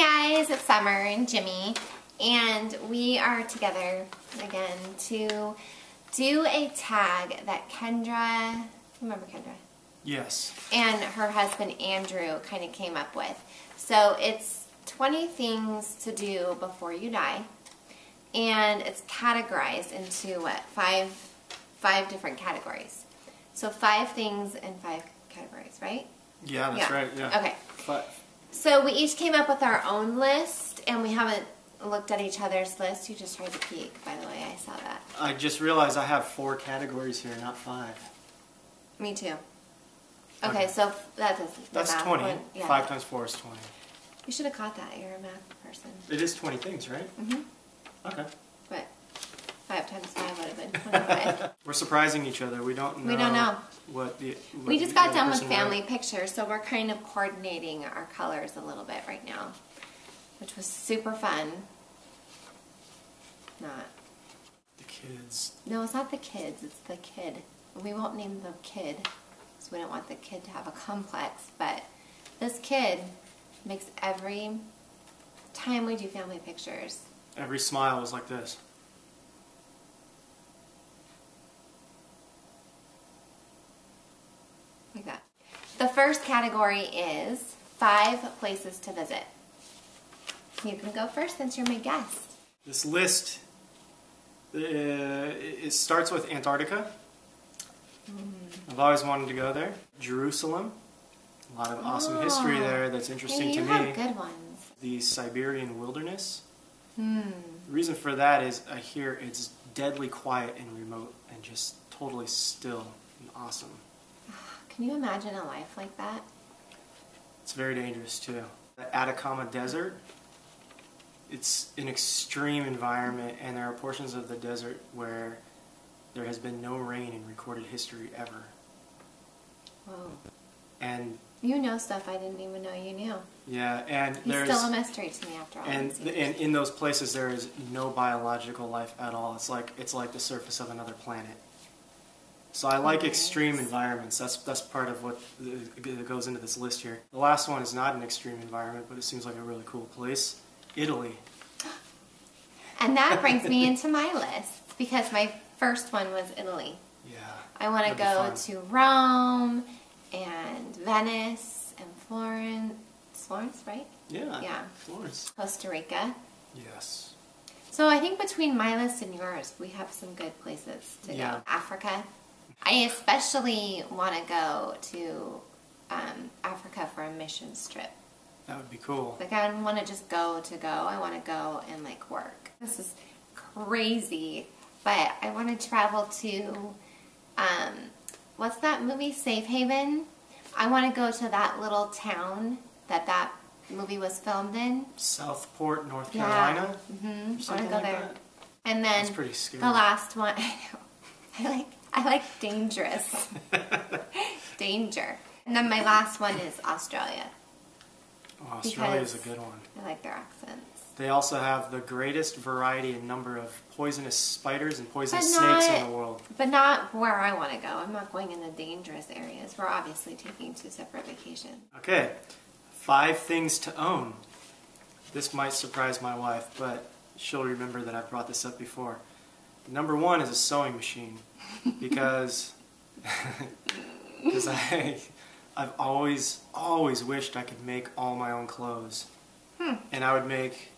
guys, it's Summer and Jimmy, and we are together again to do a tag that Kendra, remember Kendra? Yes. And her husband Andrew kind of came up with. So it's 20 things to do before you die, and it's categorized into what, five different categories. So 5 things and 5 categories, right? Yeah, that's right. Yeah. Okay. 5. So we each came up with our own list, and we haven't looked at each other's list. You just tried to peek, by the way. I saw that. I just realized I have 4 categories here, not 5. Me too. Okay, so that doesn't. That's 20. One, yeah. 5 times 4 is 20. You should have caught that. You're a math person. It is 20 things, right? Mm-hmm. Okay. But 5 times 5 would have been 25. We're surprising each other. We don't know. We don't know. We just got done with family pictures, so we're kind of coordinating our colors a little bit right now, which was super fun. Not. The kids. No, it's not the kids. It's the kid. We won't name the kid, because we don't want the kid to have a complex, but this kid makes every time we do family pictures. Every smile was like this. Like that. The first category is 5 places to visit. You can go first since you're my guest. This list, it starts with Antarctica. I've always wanted to go there. Jerusalem. A lot of awesome history there that's interesting to me. You have good ones. The Siberian wilderness. The reason for that is I hear it's deadly quiet and remote and just totally still and awesome. Can you imagine a life like that? It's very dangerous too. The Atacama Desert, it's an extreme environment, and there are portions of the desert where there has been no rain in recorded history ever. Whoa. And you know stuff I didn't even know you knew. Yeah, and there's still a mystery to me after all. And in those places there is no biological life at all. It's like the surface of another planet. So I like extreme environments. That's part of what goes into this list here. The last one is not an extreme environment, but it seems like a really cool place. Italy. And that brings me into my list, because my first one was Italy. Yeah. I want to go to Rome and Venice and Florence. Florence, right? Yeah. Yeah. Florence. Costa Rica. Yes. So I think between my list and yours, we have some good places to go. Africa. I especially want to go to Africa for a missions trip. That would be cool. Like, I don't want to just go to go. I want to go and, like, work. This is crazy. But I want to travel to, what's that movie? Safe Haven? I want to go to that little town that movie was filmed in. Southport, North Carolina? Yeah. I want to go like there. That? And then that's pretty scary. The last one, I know. I like dangerous. Danger. And then my last one is Australia. Oh, Australia is a good one. I like their accents. They also have the greatest variety and number of poisonous spiders and poisonous snakes in the world. But not where I want to go. I'm not going in the dangerous areas. We're obviously taking 2 separate vacations. Okay, 5 things to own. This might surprise my wife, but she'll remember that I've brought this up before. Number 1 is a sewing machine, because I've always wished I could make all my own clothes. And I would make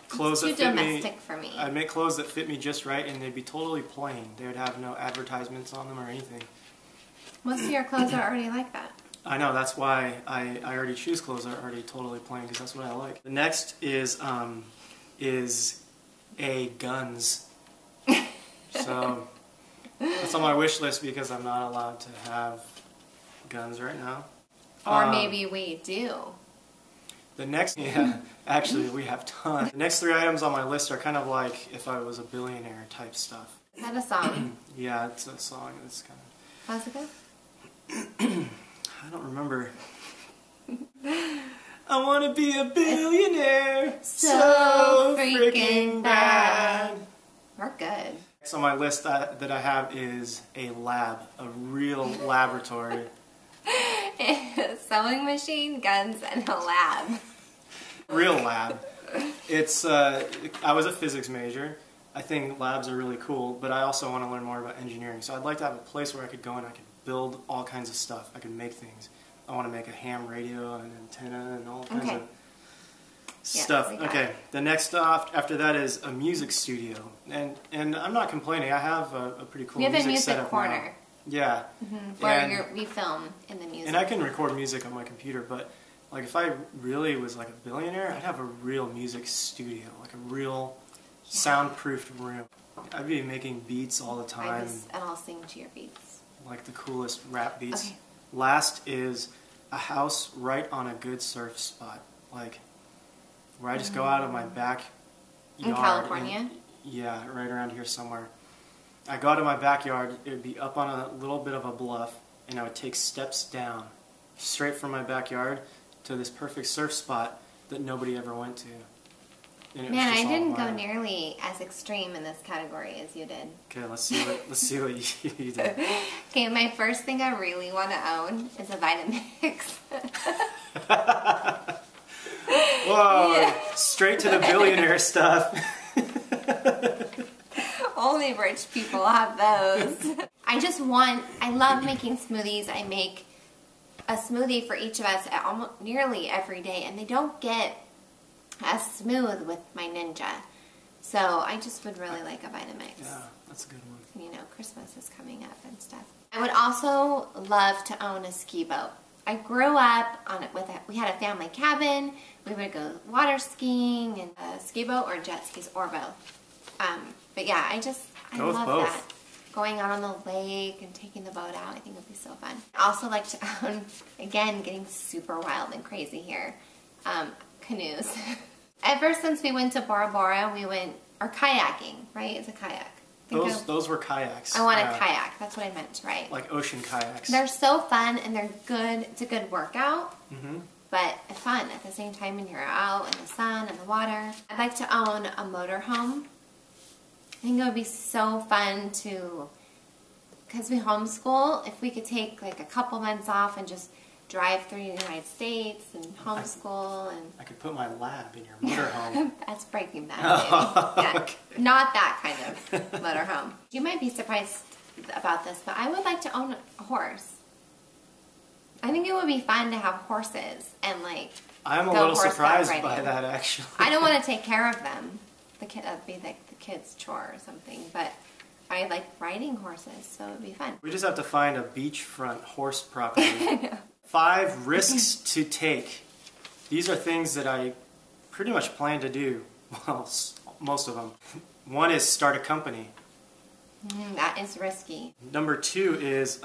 clothes that fit me. It's too domestic for me. I'd make clothes that fit me just right, and they'd be totally plain. They would have no advertisements on them or anything. Most of your clothes are already like that. I know, that's why I already choose clothes that are already totally plain, because that's what I like. The next is guns. So that's on my wish list, because I'm not allowed to have guns right now. Or maybe we do. The next, actually we have tons. The next 3 items on my list are kind of like if I was a billionaire type stuff. Is that a song? Yeah, it's a song. It's kind of. How's it go? I don't remember. I want to be a billionaire so freaking bad. We're good. Next on my list that I have is a lab, a real laboratory. A sewing machine, guns, and a lab. Real lab. It's I was a physics major. I think labs are really cool, but I also want to learn more about engineering. So I'd like to have a place where I could go and I could build all kinds of stuff. I could make things. I want to make a ham radio and an antenna and all kinds of stuff. Okay, the next stop after that is a music studio, and I'm not complaining. I have a pretty cool music setup corner. now. Yeah, where we film in the music. And I can record music on my computer, but like if I really was like a billionaire, I'd have a real music studio, like a real soundproofed room. I'd be making beats all the time. And I'll sing to your beats. Like the coolest rap beats. Okay. Last is a house right on a good surf spot, like where I just go out of my backyard. In California? Yeah, right around here somewhere. I go out of my backyard, it would be up on a little bit of a bluff, and I would take steps down, straight from my backyard to this perfect surf spot that nobody ever went to. Man, I didn't go nearly as extreme in this category as you did. Okay, let's see what you did. Okay, my first thing I really want to own is a Vitamix. Whoa, yeah. Straight to the billionaire stuff. Only rich people have those. I love making smoothies. I make a smoothie for each of us nearly every day, and they don't get as smooth with my Ninja. So I just would really like a Vitamix. Yeah, that's a good one. You know, Christmas is coming up and stuff. I would also love to own a ski boat. I grew up on it we had a family cabin. We would go water skiing and a ski boat or jet skis or both. But yeah, I love both. that. Going out on the lake and taking the boat out, I think would be so fun. I also like to own, again, getting super wild and crazy here, canoes. Ever since we went to Bora Bora, or kayaking, right? It's a kayak. Those were kayaks. I want a kayak. That's what I meant, right? Like ocean kayaks. They're so fun and they're good. It's a good workout, mm-hmm. but fun at the same time when you're out in the sun and the water. I'd like to own a motorhome. I think it would be so fun because we homeschool, if we could take like a couple months off and just drive through the United States and homeschool. I could put my lab in your motorhome. That's Breaking Bad, baby. Yeah, okay. Not that kind of motorhome. You might be surprised about this, but I would like to own a horse. I think it would be fun to have horses and like I'm a little surprised by that, actually. I don't want to take care of them. That'd be like the kid's chore or something, but I like riding horses, so it would be fun. We just have to find a beachfront horse property. 5 risks to take. These are things that I pretty much plan to do. Well, most of them. 1 is start a company. That is risky. Number 2 is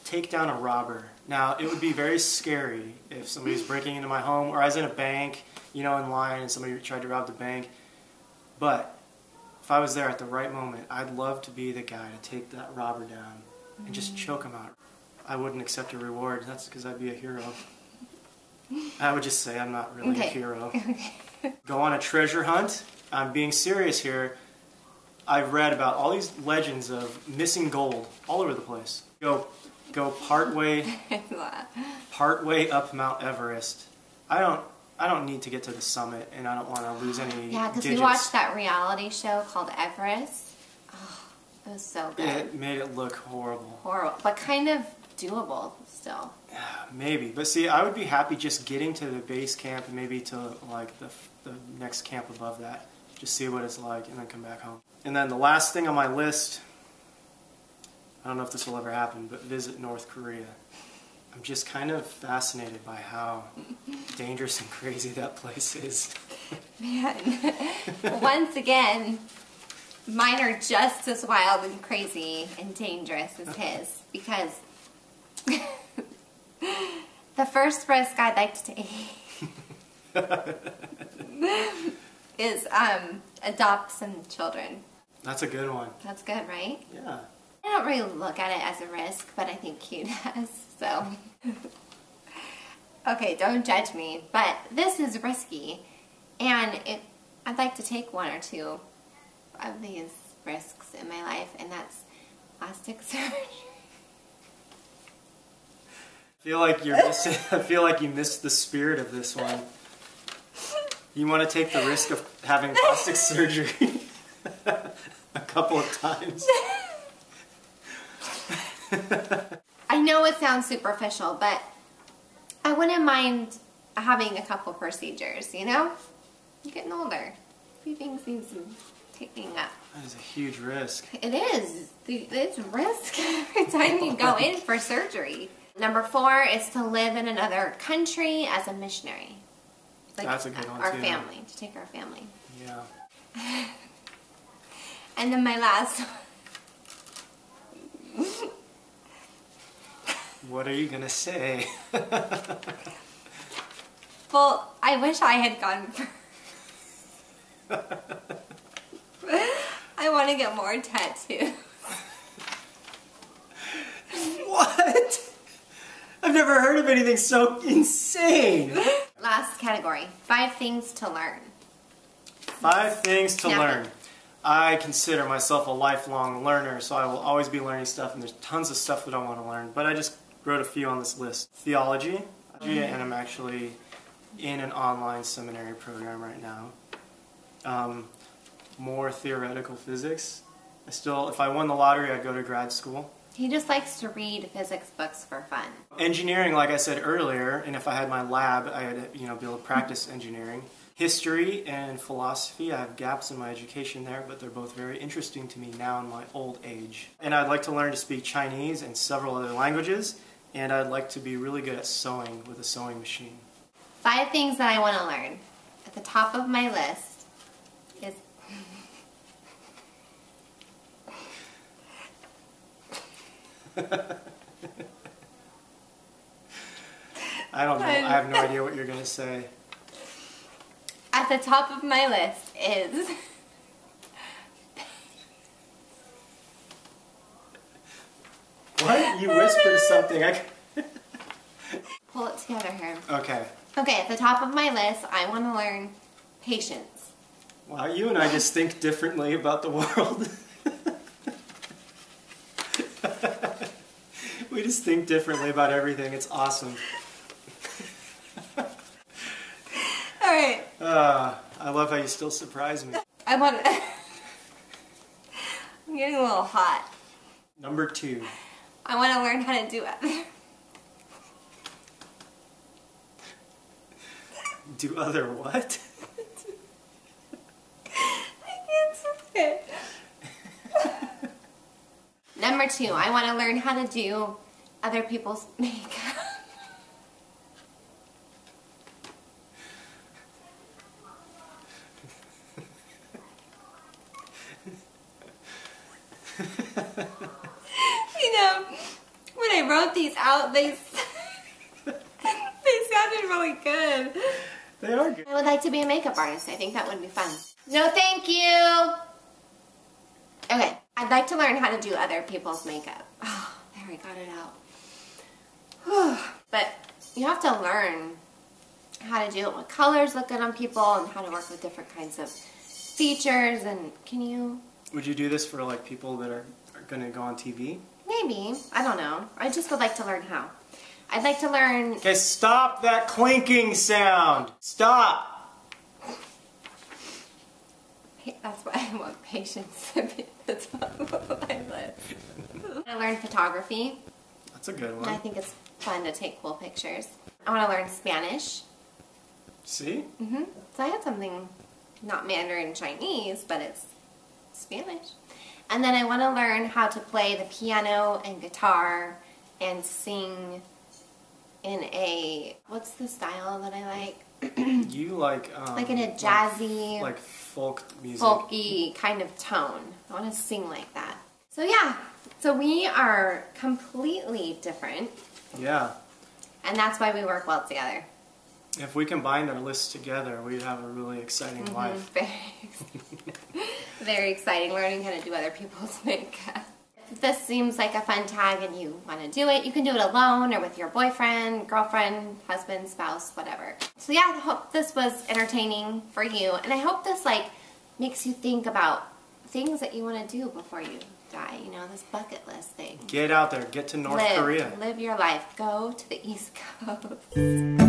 take down a robber. Now, it would be very scary if somebody's breaking into my home, or I was in a bank, in line, and somebody tried to rob the bank. But if I was there at the right moment, I'd love to be the guy to take that robber down and just choke him out. I wouldn't accept a reward. That's because I'd be a hero. I would just say I'm not really a hero. Go on a treasure hunt. I'm being serious here. I've read about all these legends of missing gold all over the place. Go part way up Mount Everest. I don't need to get to the summit, and I don't want to lose any digits. Yeah, because we watched that reality show called Everest. Oh, it was so good. It made it look horrible. Horrible, but kind of doable still. Maybe, but see, I would be happy just getting to the base camp and maybe to like the next camp above that, just see what it's like, and then come back home. And then the last thing on my list, I don't know if this will ever happen, but visit North Korea. I'm just kind of fascinated by how dangerous and crazy that place is. Man, once again, mine are just as wild and crazy and dangerous as his, because the first risk I'd like to take is adopt some children. That's a good one. That's good, right? Yeah. I don't really look at it as a risk, but I think he does, so. Okay, don't judge me, but this is risky, and I'd like to take 1 or 2 of these risks in my life, and that's plastic surgery. I feel like you missed the spirit of this one. You want to take the risk of having plastic surgery a couple of times? I know it sounds superficial, but I wouldn't mind having a couple procedures, you know? I'm getting older. A few things need some taking up. That is a huge risk. It is. It's risk every time you go in for surgery. Number 4 is to live in another country as a missionary. Like that's a good one, our too. family, to take our family. Yeah. And then my last one. What are you going to say? Well, I wish I had gone first. I want to get more tattoos. What? I've never heard of anything so insane. Last category, 5 things to learn. 5 things to Yeah. learn. I consider myself a lifelong learner, so I will always be learning stuff, and there's tons of stuff that I want to learn, but I just wrote a few on this list. Theology, and I'm actually in an online seminary program right now. More theoretical physics. If I won the lottery, I'd go to grad school. He just likes to read physics books for fun. Engineering, like I said earlier, and if I had my lab, I'd be able to practice engineering. History and philosophy, I have gaps in my education there, but they're both very interesting to me now in my old age. And I'd like to learn to speak Chinese and several other languages, and I'd like to be really good at sewing with a sewing machine. 5 things that I want to learn. At the top of my list is I don't know. I have no idea what you're going to say. at the top of my list is What? You whispered something. pull it together here. Okay. Okay, at the top of my list, I want to learn patience. Wow, you and I just think differently about the world. We just think differently about everything. It's awesome. All right. I love how you still surprise me. I want to... I'm getting a little hot. Number 2. I want to learn how to do it. Do other what? I can't say it. Number 2, I want to learn how to do other people's makeup. You know, when I wrote these out, they sounded really good. They are good. I would like to be a makeup artist. I think that would be fun. No, thank you. Okay, I'd like to learn how to do other people's makeup. Oh, there, I got it out. Whew. But you have to learn how to do it, what colors look good on people, and how to work with different kinds of features. And can you? Would you do this for like people that are going to go on TV? Maybe. I don't know. I just would like to learn how. I'd like to learn... Okay, stop that clinking sound. Stop. That's why I want patience to be at the top of my list. I learned photography. That's a good I one. think it's fun to take cool pictures. I want to learn Spanish. See? So I had something, not Mandarin Chinese, but it's Spanish. And then I want to learn how to play the piano and guitar and sing in a, what's the style that I like? You like in a jazzy, like folk music. folky kind of tone. I want to sing like that. So yeah, so we are completely different, Yeah. and that's why we work well together. If we combined our lists together, we'd have a really exciting life. Very exciting, learning how to do other people's makeup. If this seems like a fun tag and you want to do it, you can do it alone or with your boyfriend, girlfriend, husband, spouse, whatever. So yeah, I hope this was entertaining for you, and I hope this makes you think about things that you want to do before you die, you know, this bucket list thing. Get out there, get to North Korea. Live your life. Go to the East Coast.